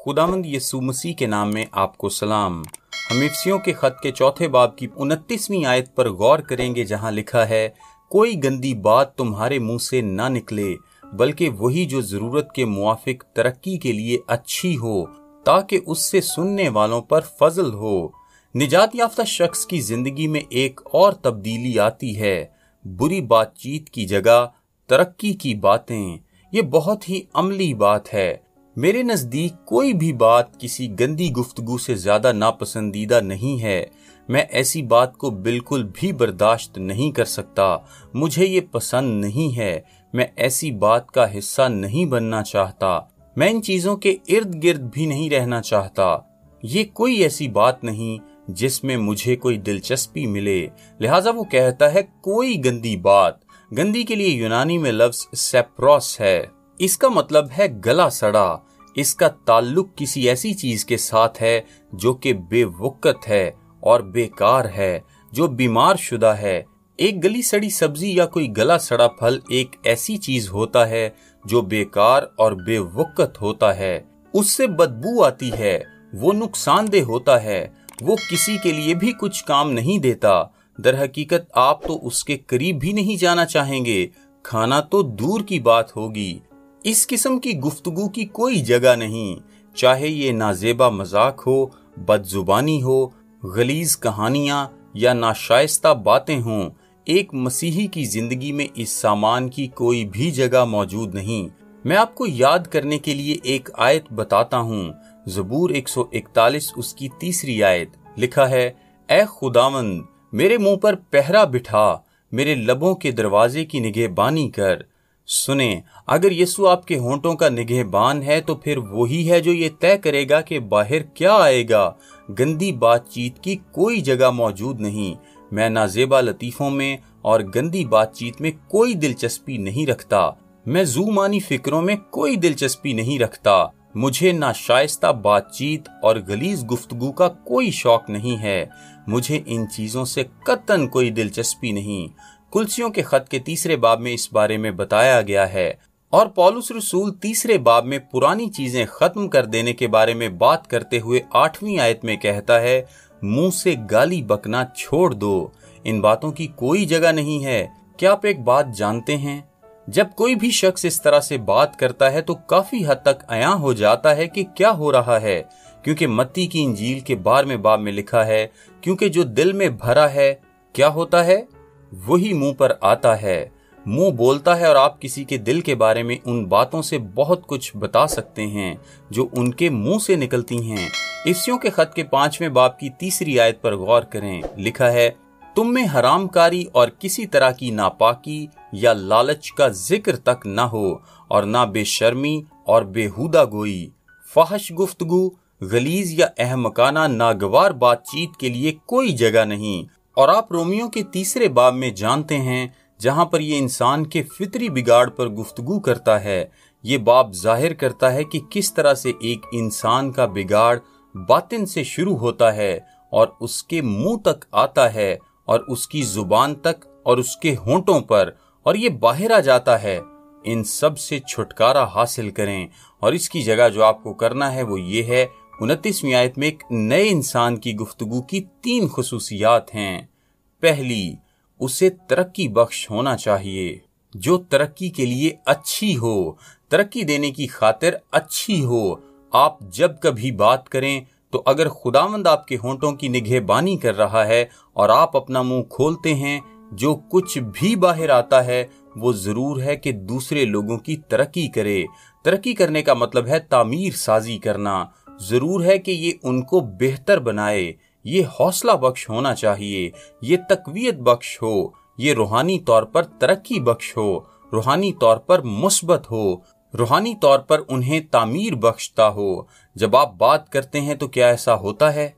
खुदावंद यीशु मसीह के नाम में आपको सलाम। हम इफिसियों के खत के चौथे बाब की 29वीं आयत पर गौर करेंगे, जहां लिखा है, कोई गंदी बात तुम्हारे मुंह से ना निकले, बल्कि वही जो जरूरत के मुआफिक तरक्की के लिए अच्छी हो, ताकि उससे सुनने वालों पर फजल हो। निजात याफ्ता शख्स की जिंदगी में एक और तब्दीली आती है। बुरी बातचीत की जगह तरक्की की बातें। ये बहुत ही अमली बात है। मेरे नजदीक कोई भी बात किसी गंदी गुफ्तगू से ज्यादा नापसंदीदा नहीं है। मैं ऐसी बात को बिल्कुल भी बर्दाश्त नहीं कर सकता। मुझे ये पसंद नहीं है। मैं ऐसी बात का हिस्सा नहीं बनना चाहता। मैं इन चीजों के इर्द गिर्द भी नहीं रहना चाहता। ये कोई ऐसी बात नहीं जिसमें मुझे कोई दिलचस्पी मिले। लिहाजा वो कहता है, कोई गंदी बात। गंदी के लिए यूनानी में लफ्ज सेप्रोस है। इसका मतलब है गला सड़ा। इसका ताल्लुक किसी ऐसी चीज के साथ है जो कि बेवकत है और बेकार है, जो बीमार शुदा है। एक गली सड़ी सब्जी या कोई गला सड़ा फल एक ऐसी चीज होता है जो बेकार और बेवकत होता है। उससे बदबू आती है, वो नुकसानदेह होता है, वो किसी के लिए भी कुछ काम नहीं देता। दर हकीकत आप तो उसके करीब भी नहीं जाना चाहेंगे, खाना तो दूर की बात होगी। इस किस्म की गुफ्तगू की कोई जगह नहीं, चाहे ये नाजेबा मजाक हो, बदजुबानी हो, गलीज कहानियां या नाशाइस्ता बातें हों। एक मसीही की जिंदगी में इस सामान की कोई भी जगह मौजूद नहीं। मैं आपको याद करने के लिए एक आयत बताता हूँ। ज़बूर 141 उसकी 3री आयत लिखा है, ऐ खुदावंद मेरे मुंह पर पहरा बिठा, मेरे लबों के दरवाजे की निगहबानी कर। सुने, अगर यीशु आपके होंठों का निगहबान है तो फिर वही है जो ये तय करेगा कि बाहर क्या आएगा। गंदी बातचीत की कोई जगह मौजूद नहीं। मैं नाजेबा लतीफों में और गंदी बातचीत में कोई दिलचस्पी नहीं रखता। मैं ज़ूमानी फिक्रों में कोई दिलचस्पी नहीं रखता। मुझे नाशाइस्ता बातचीत और गलीज गुफ्तगू का कोई शौक नहीं है। मुझे इन चीजों से कतन कोई दिलचस्पी नहीं। कुलसियों के खत के 3रे बाब में इस बारे में बताया गया है, और पौलुस रसूल 3रे बाब में पुरानी चीजें खत्म कर देने के बारे में बात करते हुए 8वीं आयत में कहता है, मुंह से गाली बकना छोड़ दो। इन बातों की कोई जगह नहीं है। क्या आप एक बात जानते हैं? जब कोई भी शख्स इस तरह से बात करता है तो काफी हद तक अयां हो जाता है कि क्या हो रहा है, क्योंकि मत्ती की इंजील के 12वें बाब में लिखा है, क्योंकि जो दिल में भरा है क्या होता है, वही मुंह पर आता है। मुंह बोलता है और आप किसी के दिल के बारे में उन बातों से बहुत कुछ बता सकते हैं जो उनके मुंह से निकलती हैं। इफिसियों के खत के 5वें बाब की 3री आयत पर गौर करें। लिखा है, तुम में हरामकारी और किसी तरह की नापाकी या लालच का जिक्र तक न हो, और ना बेशर्मी और बेहुदा गोई, फाहश गुफ्तगू, गलीज या अहमकाना नागवार बातचीत के लिए कोई जगह नहीं। और आप रोमियो के 3रे बाब में जानते हैं, जहां पर ये इंसान के फितरी बिगाड़ पर गुफ्तगू करता है। ये बाब जाहिर करता है कि किस तरह से एक इंसान का बिगाड़ बातिन से शुरू होता है और उसके मुंह तक आता है और उसकी जुबान तक और उसके होंठों पर, और ये बाहर आ जाता है। इन सब से छुटकारा हासिल करें, और इसकी जगह जो आपको करना है वो ये है, 29वीं आयत में एक नए इंसान की गुफ्तगू की 3 खुसूसियात हैं। पहली, उसे तरक्की बख्श होना चाहिए, जो तरक्की के लिए अच्छी हो, तरक्की देने की खातिर अच्छी हो। आप जब कभी बात करें तो अगर खुदावंद आपके होंठों की निगहबानी कर रहा है और आप अपना मुंह खोलते हैं, जो कुछ भी बाहर आता है वो जरूर है कि दूसरे लोगों की तरक्की करे। तरक्की करने का मतलब है तामीर साजी करना। जरूर है कि ये उनको बेहतर बनाए। ये हौसला बख्श होना चाहिए, ये तकवीयत बख्श हो, ये रूहानी तौर पर तरक्की बख्श हो, रूहानी तौर पर मुस्बत हो, रूहानी तौर पर उन्हें तामीर बख्शता हो। जब आप बात करते हैं तो क्या ऐसा होता है?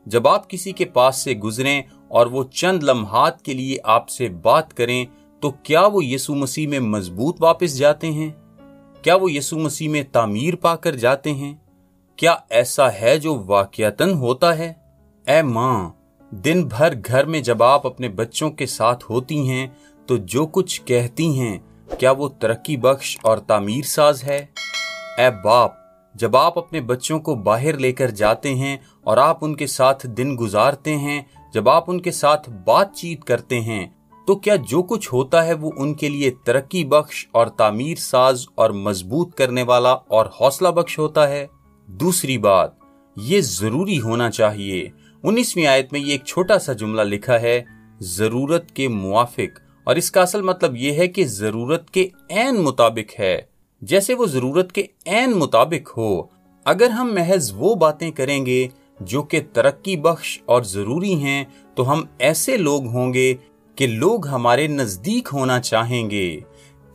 जब आप किसी के पास से गुजरें और वो चंद लम्हात के लिए आपसे बात करें, तो क्या वो यीशु मसीह में मजबूत वापस जाते हैं? क्या वो यीशु मसीह में तामीर पाकर जाते हैं? क्या ऐसा है जो वाकयातन होता है? ऐ माँ, दिन भर घर में जब आप अपने बच्चों के साथ होती हैं तो जो कुछ कहती हैं, क्या वो तरक्की बख्श और तामीर साज है? ऐ बाप, जब आप अपने बच्चों को बाहर लेकर जाते हैं और आप उनके साथ दिन गुजारते हैं, जब आप उनके साथ बातचीत करते हैं, तो क्या जो कुछ होता है वो उनके लिए तरक्की बख्श और तामीर साज और मजबूत करने वाला और हौसला बख्श होता है? दूसरी बात, ये जरूरी होना चाहिए। 19वीं आयत में ये एक छोटा सा जुमला लिखा है, जरूरत के मुआफिक, और इसका असल मतलब ये है कि जरूरत के ऐन मुताबिक है, जैसे वो जरूरत के ऐन मुताबिक हो। अगर हम महज वो बातें करेंगे जो कि तरक्की बख्श और जरूरी हैं, तो हम ऐसे लोग होंगे कि लोग हमारे नजदीक होना चाहेंगे।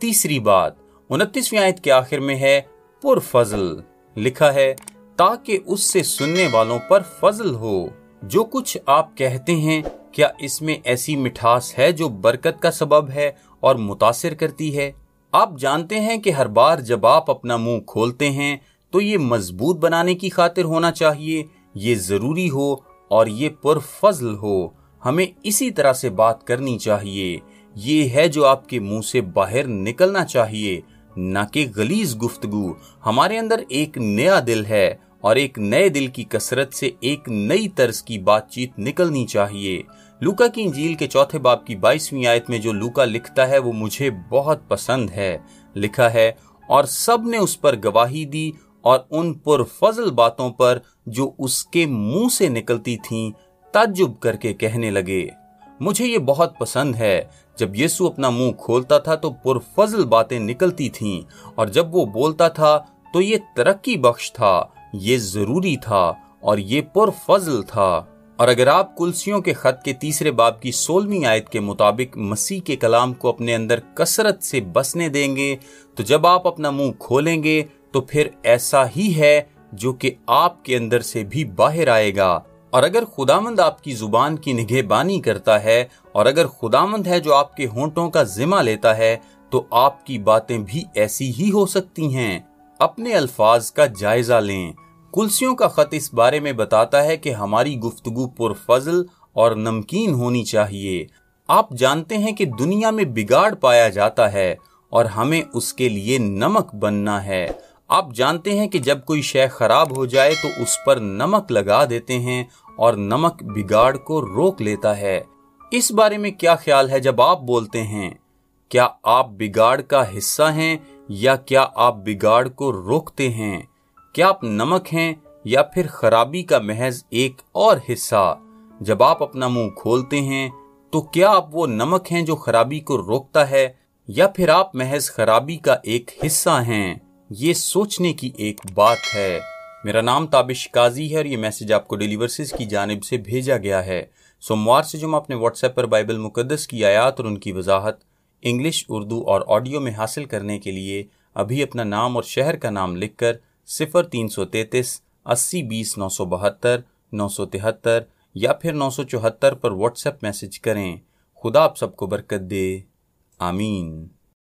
तीसरी बात, 29वीं आयत के आखिर में है पुरफजल, लिखा है ताकि उससे सुनने वालों पर फजल हो। जो कुछ आप कहते हैं, क्या इसमें ऐसी मिठास है जो बरकत का सबब है और मुतासिर करती है? आप जानते हैं कि हर बार जब आप अपना मुंह खोलते हैं तो ये मजबूत बनाने की खातिर होना चाहिए, ये जरूरी हो और ये पुरफजल हो। हमें इसी तरह से बात करनी चाहिए। ये है जो आपके मुंह से बाहर निकलना चाहिए, न कि गलीज गुफ्तगू। हमारे अंदर एक नया दिल है और एक नए दिल की कसरत से एक नई तर्ज की बातचीत निकलनी चाहिए। लूका की इंजील के 4 बाब की 22वीं आयत में जो लूका लिखता है वो मुझे बहुत पसंद है। लिखा है, और सब ने उस पर गवाही दी और उन पुरफजल बातों पर जो उसके मुंह से निकलती थीं ताज्जुब करके कहने लगे। मुझे ये बहुत पसंद है। जब यीशु अपना मुंह खोलता था तो पुरफजल बातें निकलती थीं, और जब वो बोलता था तो ये तरक्की बख्श था, ये जरूरी था और ये पुरफजल था। और अगर आप कुलसियों के खत के 3 बाब की 16वीं आयत के मुताबिक मसीह के कलाम को अपने अंदर कसरत से बसने देंगे, तो जब आप अपना मुंह खोलेंगे तो फिर ऐसा ही है जो कि आपके अंदर से भी बाहर आएगा। और अगर खुदामंद आपकी जुबान की निगहबानी करता है और अगर खुदामंद है जो आपके होंठों का जिम्मा लेता है, तो आपकी बातें भी ऐसी ही हो सकती हैं। अपने अल्फाज का जायजा लें। कुलसियों का खत इस बारे में बताता है कि हमारी गुफ्तगू पुरफजल और नमकीन होनी चाहिए। आप जानते हैं कि दुनिया में बिगाड़ पाया जाता है और हमें उसके लिए नमक बनना है। आप जानते हैं कि जब कोई शय खराब हो जाए तो उस पर नमक लगा देते हैं और नमक बिगाड़ को रोक लेता है। इस बारे में क्या ख्याल है जब आप बोलते हैं? क्या आप बिगाड़ का हिस्सा हैं या क्या आप बिगाड़ को रोकते हैं? क्या आप नमक हैं या फिर खराबी का महज एक और हिस्सा? जब आप अपना मुंह खोलते हैं तो क्या आप वो नमक हैं जो खराबी को रोकता है या फिर आप महज खराबी का एक हिस्सा हैं? ये सोचने की एक बात है। मेरा नाम ताबिश काजी है और ये मैसेज आपको डेली वर्सेस की जानिब से भेजा गया है। सोमवार से जुम्मा अपने व्हाट्सएप पर बाइबल मुकद्दस की आयात और उनकी वजाहत इंग्लिश, उर्दू और ऑडियो में हासिल करने के लिए अभी अपना नाम और शहर का नाम लिखकर 0333 80 20 972 973 या फिर 974 पर व्हाट्सएप मैसेज करें। खुदा आप सबको बरकत दे। आमीन।